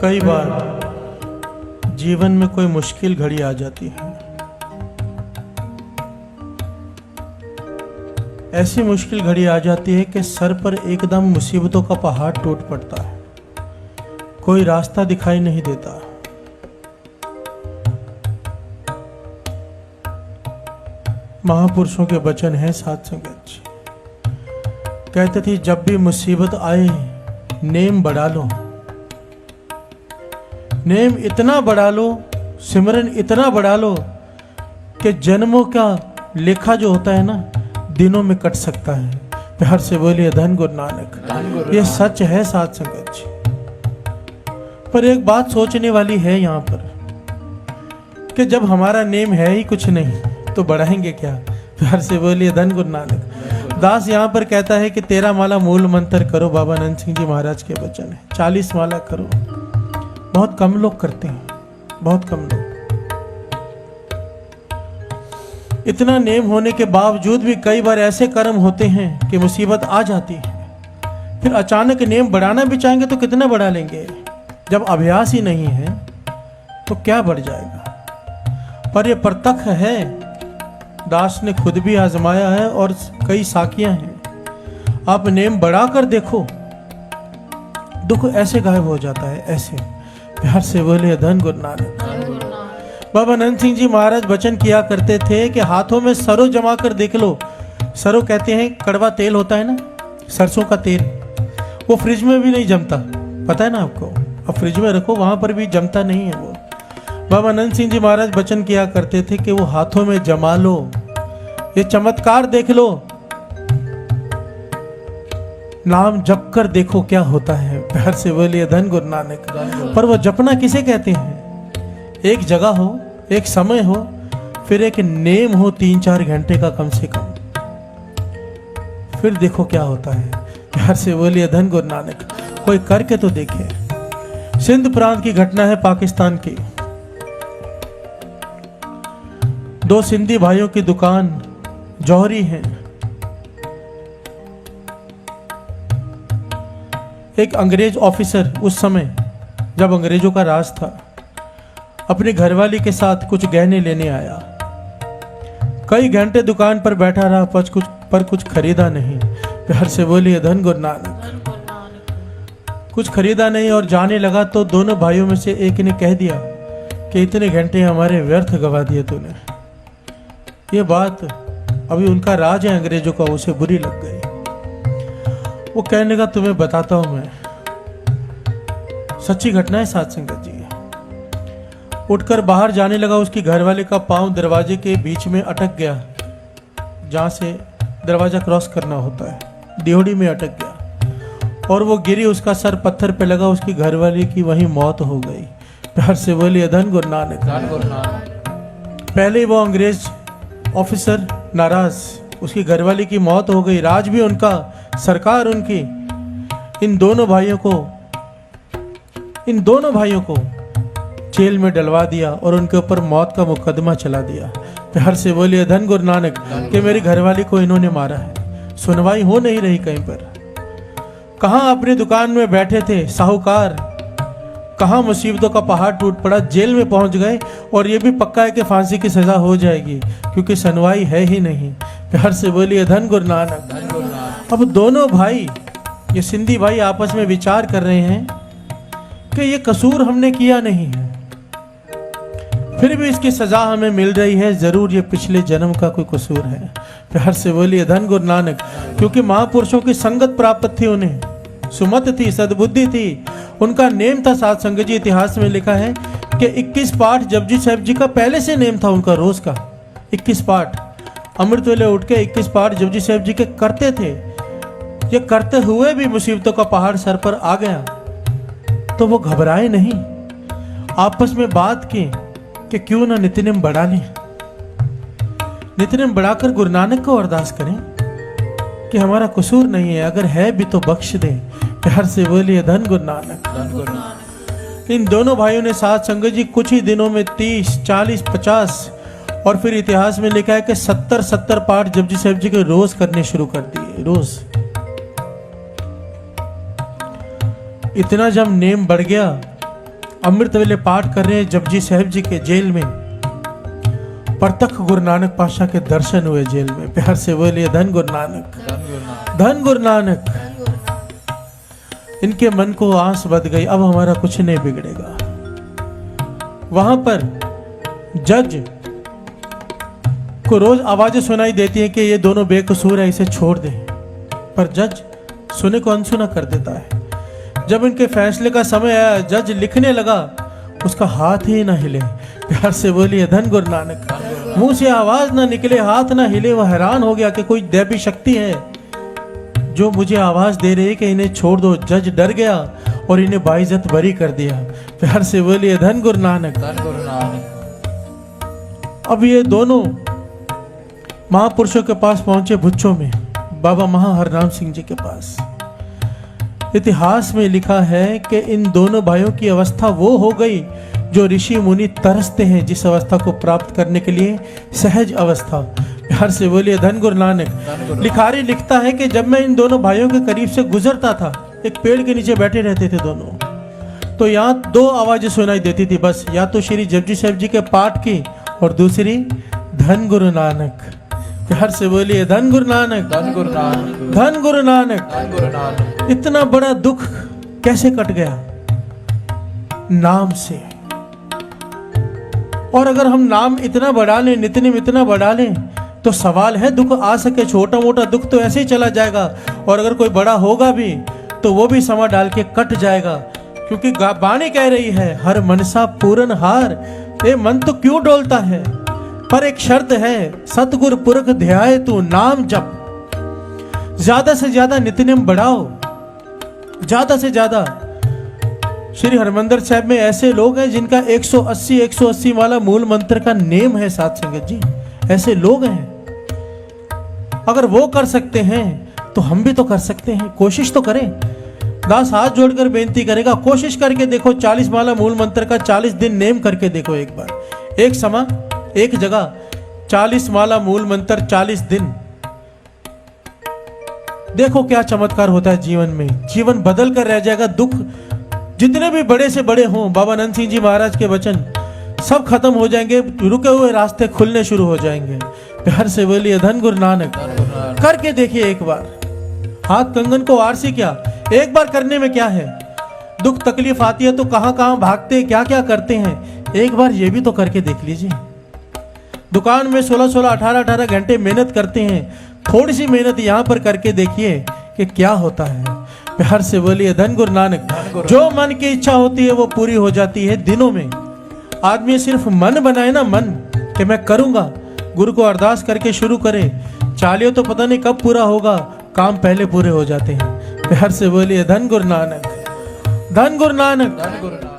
कई बार जीवन में कोई मुश्किल घड़ी आ जाती है। ऐसी मुश्किल घड़ी आ जाती है कि सर पर एकदम मुसीबतों का पहाड़ टूट पड़ता है, कोई रास्ता दिखाई नहीं देता। महापुरुषों के वचन हैं साध संगत जी, कहते थे जब भी मुसीबत आए नेम बढ़ा लो, नेम इतना बढ़ा लो, सिमरन इतना बढ़ा लो कि जन्मों का लेखा जो होता है ना दिनों में कट सकता है। प्यार से बोलिए धन गुरु नानक। ये सच है साध संगत जी। पर एक बात सोचने वाली है यहाँ पर कि जब हमारा नेम है ही कुछ नहीं तो बढ़ाएंगे क्या। प्यार से बोलिए धन गुरु नानक। दास यहाँ पर कहता है कि 13 माला मूल मंत्र करो, बाबा नंद सिंह जी महाराज के वचन है। 40 माला करो, बहुत कम लोग करते हैं, बहुत कम लोग। इतना नेम होने के बावजूद भी कई बार ऐसे कर्म होते हैं कि मुसीबत आ जाती है, फिर अचानक नेम बढ़ाना भी चाहेंगे तो कितना बढ़ा लेंगे। जब अभ्यास ही नहीं है तो क्या बढ़ जाएगा। पर यह प्रत्यक्ष है, दास ने खुद भी आजमाया है और कई साखियां हैं। आप नेम बढ़ाकर देखो, दुख ऐसे गायब हो जाता है, ऐसे। प्यार से बोले धन गुरु नानक। बाबा नंद सिंह जी महाराज वचन किया करते थे कि हाथों में सरों जमा कर देख लो। सरों कहते हैं कड़वा तेल होता है ना, सरसों का तेल, वो फ्रिज में भी नहीं जमता, पता है ना आपको। अब फ्रिज में रखो वहां पर भी जमता नहीं है वो। बाबा नंद सिंह जी महाराज वचन किया करते थे कि वो हाथों में जमा लो, ये चमत्कार देख लो, नाम जप कर देखो क्या होता है। प्यार से बोलिए धन गुरु नानक। पर वो जपना किसे कहते हैं? एक जगह हो, एक समय हो, फिर एक नेम हो 3-4 घंटे का कम से कम, फिर देखो क्या होता है। प्यार से बोलिए धन गुरु नानक। कोई करके तो देखे। सिंध प्रांत की घटना है, पाकिस्तान की। 2 सिंधी भाइयों की दुकान जौहरी है। एक अंग्रेज ऑफिसर, उस समय जब अंग्रेजों का राज था, अपनी घरवाली के साथ कुछ गहने लेने आया। कई घंटे दुकान पर बैठा रहा पर कुछ खरीदा नहीं। प्यार से बोलिए धन गुरु नानक। कुछ खरीदा नहीं और जाने लगा तो दोनों भाइयों में से एक ने कह दिया कि इतने घंटे हमारे व्यर्थ गवा दिए तूने। ये बात, अभी उनका राज है अंग्रेजों का, उसे बुरी लग गई। वो कहने का तुम्हें बताता हूं मैं, सच्ची घटना है साध संगत जी। उठकर बाहर जाने लगा, उसकी घरवाले का पांव दरवाजे के बीच में अटक गया, जहां से दरवाजा क्रॉस करना होता है, दिहोड़ी में अटक गया और वो गिरी, उसका सर पत्थर पे लगा, उसकी घरवाली की वहीं मौत हो गई। प्यार से बोलिए धन गुरु नानक। पहले वो अंग्रेज ऑफिसर नाराज, उसकी घरवाली की मौत हो गई, राज भी उनका, सरकार उनकी। इन दोनों भाइयों को जेल में डलवा दिया और उनके ऊपर मौत का मुकदमा चला दिया। प्यार से बोलिए धन गुरु नानक कि मेरी घरवाली को इन्होंने मारा है। सुनवाई हो नहीं रही कहीं पर। कहां अपनी दुकान में बैठे थे साहूकार, कहां मुसीबतों का पहाड़ टूट पड़ा, जेल में पहुंच गए और ये भी पक्का है कि फांसी की सजा हो जाएगी क्योंकि सुनवाई है ही नहीं। प्यार से बोलिए धन गुरु नानक। अब दोनों भाई, ये सिंधी भाई, आपस में विचार कर रहे हैं कि ये कसूर हमने किया नहीं है, फिर भी इसकी सजा हमें मिल रही है, जरूर ये पिछले जन्म का कोई कसूर है। प्यार से बोलिए धन गुरु नानक। क्योंकि महापुरुषों की संगत प्राप्त थी उन्हें, सुमत थी, सद्बुद्धि थी, उनका नेम था। साध संगत जी इतिहास में लिखा है कि 21 पाठ जपजी साहब जी का पहले से नेम था उनका, रोज का 21 पाठ। अमृत वेले उठ के 21 पाठ जपजी साहब जी के करते थे। ये करते हुए भी मुसीबतों का पहाड़ सर पर आ गया तो वो घबराए नहीं, आपस में बात की कि क्यों ना नित्यनेम बढ़ा लें। नित्यनेम बढ़ाकर गुरु नानक को अरदास करें कि हमारा कसूर नहीं है, अगर है भी तो बख्श दे। प्यार से बोलिए धन गुरु नानक। इन दोनों भाइयों ने साध संगत जी कुछ ही दिनों में 30, 40, 50 और फिर इतिहास में लिखा है कि 70 पाठ जपजी साहब जी के रोज करने शुरू कर दिए, रोज। इतना जब नेम बढ़ गया अमृत वेले पाठ कर रहे हैं जपजी साहिब जी के जेल में। प्रत्यक्ष गुरु नानक पातशाह के दर्शन हुए जेल में। प्यार से बोलिए धन गुरु नानक, धन गुरु नानक। इनके मन को आस बध गई, अब हमारा कुछ नहीं बिगड़ेगा। वहां पर जज को रोज आवाजें सुनाई देती हैं कि ये दोनों बेकसूर है, इसे छोड़ दे, पर जज सुने को अनसुना कर देता है। जब इनके फैसले का समय आया, जज लिखने लगा, उसका हाथ ही ना हिले। प्यार से बोलिए धन गुरु नानक। मुंह से आवाज ना निकले, हाथ ना हिले। वह हैरान हो गया कि कोई दैवी शक्ति है जो मुझे आवाज दे रही है कि इन्हें छोड़ दो। जज डर गया और इन्हें बाइज्जत बरी कर दिया। प्यार से बोलिए धन गुरु नानक, धन गुरु नानक। अब ये दोनों महापुरुषों के पास पहुंचे भुच्चो में, बाबा महा हरनाम सिंह जी के पास। इतिहास में लिखा है कि इन दोनों भाइयों की अवस्था वो हो गई जो ऋषि मुनि तरसते हैं जिस अवस्था को प्राप्त करने के लिए, सहज अवस्था। प्यार से बोलिए धन गुरु नानक। लिखारी लिखता है कि जब मैं इन दोनों भाइयों के करीब से गुजरता था, एक पेड़ के नीचे बैठे रहते थे दोनों, तो यहाँ दो आवाजें सुनाई देती थी बस, या तो श्री जपजी साहिब जी के पाठ की और दूसरी धन गुरु नानक। प्यार से बोलिए धन गुरु नानक, धन गुरु नानक, धन गुरु नानक, धन गुरु नानक। इतना बड़ा दुख कैसे कट गया? नाम से। और अगर हम नाम इतना बढ़ा लें, नित्यनेम इतना बढ़ा लें, तो सवाल है दुख आ सके। छोटा मोटा दुख तो ऐसे ही चला जाएगा, और अगर कोई बड़ा होगा भी तो वो भी समा डाल के कट जाएगा। क्योंकि बाणी कह रही है, हर मनसा पूरन हार। ये मन तो क्यों डोलता है, पर एक शर्त है, सतगुर पुरख ध्याय तू नाम जप। ज्यादा से ज्यादा नित्यनेम बढ़ाओ, ज्यादा से ज्यादा। श्री हरमंदिर साहब में ऐसे लोग हैं जिनका 180 वाला मूल मंत्र का नेम है। साथ संगत जी, ऐसे लोग हैं। अगर वो कर सकते हैं तो हम भी तो कर सकते हैं। कोशिश तो करें। दास हाथ जोड़कर बेनती करेगा, कोशिश करके देखो। 40 माला मूल मंत्र का 40 दिन नेम करके देखो। एक बार, एक समय, एक जगह 40 माला मूल मंत्र 40 दिन, देखो क्या चमत्कार होता है जीवन में। जीवन बदल कर रह जाएगा। दुख जितने भी बड़े से बड़े हों, बाबा नंद सिंह जी महाराज के वचन, सब खत्म हो जाएंगे। रुके हुए रास्ते खुलने शुरू हो जाएंगे। प्यार से बोलिए धन गुरु नानक। करके देखिए एक बार। हाथ कंगन को आरसी क्या, एक बार करने में क्या है? दुख तकलीफ आती है तो कहां कहां भागते, क्या क्या करते हैं। एक बार ये भी तो करके देख लीजिए। दुकान में 16 18 घंटे मेहनत करते हैं, थोड़ी सी मेहनत यहां पर करके देखिए कि क्या होता है। प्यार से बोलिए धन गुरु नानक। जो मन की इच्छा होती है वो पूरी हो जाती है दिनों में। आदमी सिर्फ मन बनाए ना, मन कि मैं करूंगा, गुरु को अरदास करके शुरू करे, चालियो तो पता नहीं कब पूरा होगा, काम पहले पूरे हो जाते हैं। प्यार से बोलिए धन गुरु नानक, धन गुरु नानक, धन गुरु नानक।